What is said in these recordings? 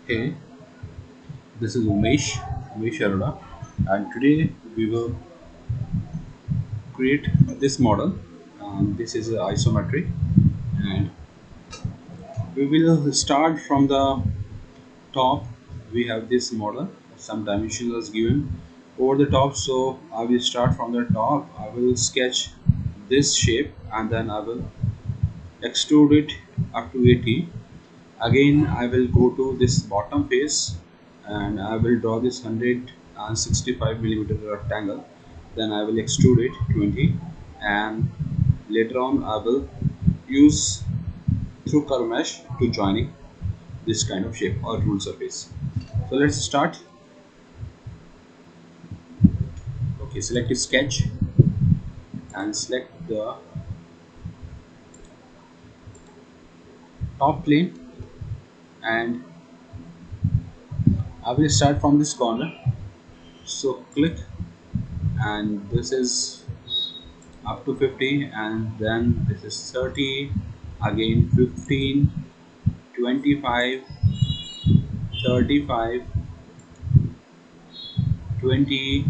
Hey, this is Umesh Arora, and today we will create this model. This is isometric, and we will start from the top. We have this model, some dimensions are given over the top, so I will start from the top. I will sketch this shape and then I will extrude it up to 80. Again, I will go to this bottom face and I will draw this 165 millimeter rectangle. Then I will extrude it 20, and later on I will use through curve mesh to joining this kind of shape or rule surface. So let's start. Okay, select sketch and select the top plane, and I will start from this corner. So click, and this is up to 50, and then this is 30, again 15, 25, 35, 20,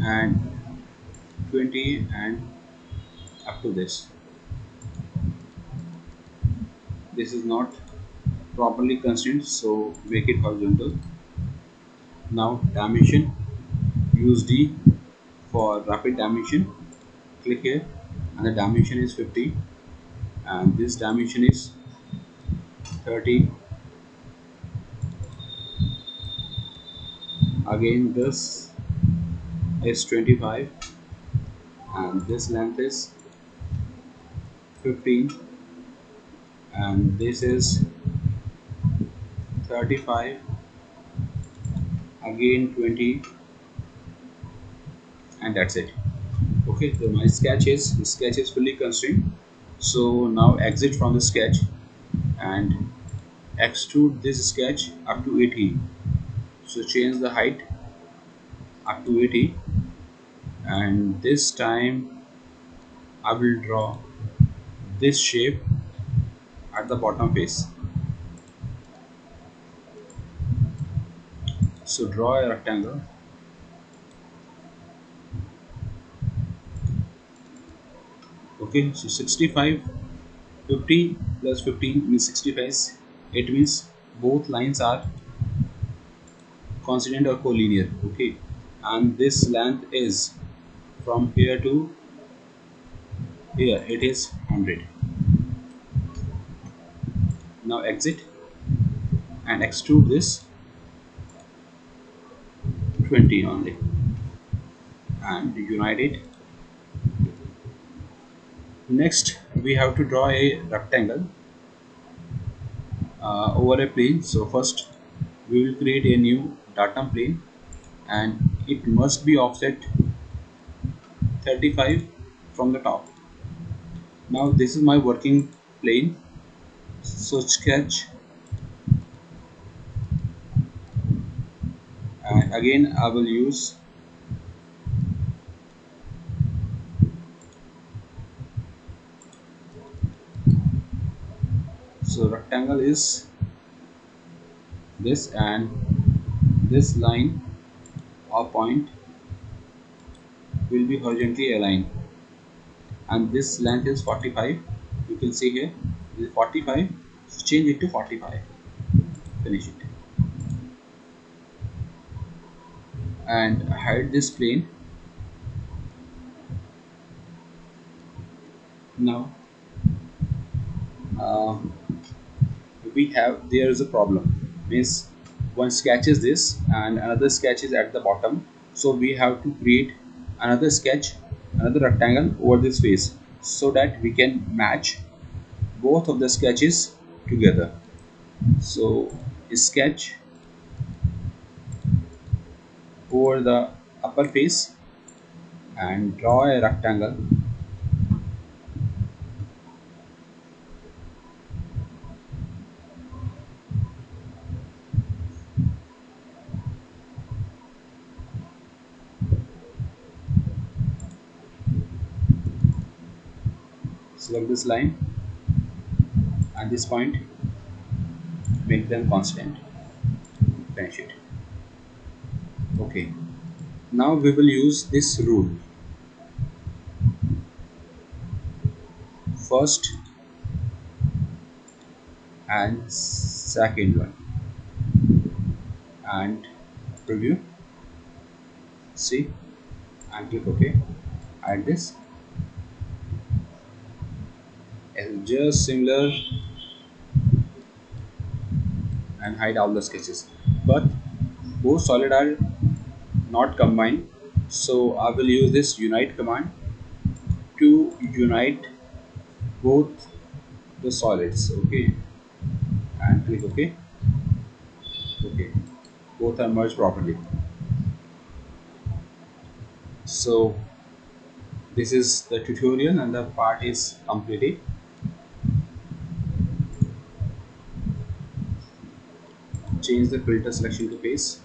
and 20, and up to this is not properly constrained, so make it horizontal. Now dimension, use D for rapid dimension. Click here, and the dimension is 50, and this dimension is 30. Again this is 25, and this length is 15, and this is 35, again 20, and that's it. Okay, so my sketch is fully constrained. So now exit from the sketch and extrude this sketch up to 80. So change the height up to 80, and this time I will draw this shape at the bottom face. So draw a rectangle. Okay, so 65, 50 plus 15 means 65. It means both lines are coincident or collinear. Okay, and this length is from here to here, it is 100. Now exit and extrude this 20 only, and unite it. Next we have to draw a rectangle over a plane. So first we will create a new datum plane, and it must be offset 35 from the top. Now this is my working plane, so sketch, and again I will use so rectangle is this, and this line or point will be horizontally aligned, and this length is 45. You can see here this is 45, so change it to 45, finish it, and hide this plane. Now uh, there is a problem, means one sketches this and another sketch is at the bottom, so we have to create another sketch, another rectangle over this face, so that we can match both of the sketches together. So sketch over the upper face and draw a rectangle. Select this line At this point, make them constant. Finish it. Okay. Now we will use this rule. First and second one, and preview. See, and click OK. Add this. And just similar, and hide all the sketches. But both solid are not combined, so I will use this unite command to unite both the solids. Okay, and click OK. Okay, both are merged properly. So this is the tutorial and the part is completed. Change the filter selection to face.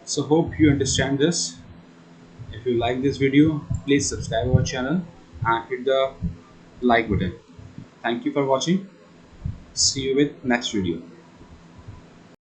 So hope you understand this. If you like this video, please subscribe our channel and hit the like button. Thank you for watching. See you with next video.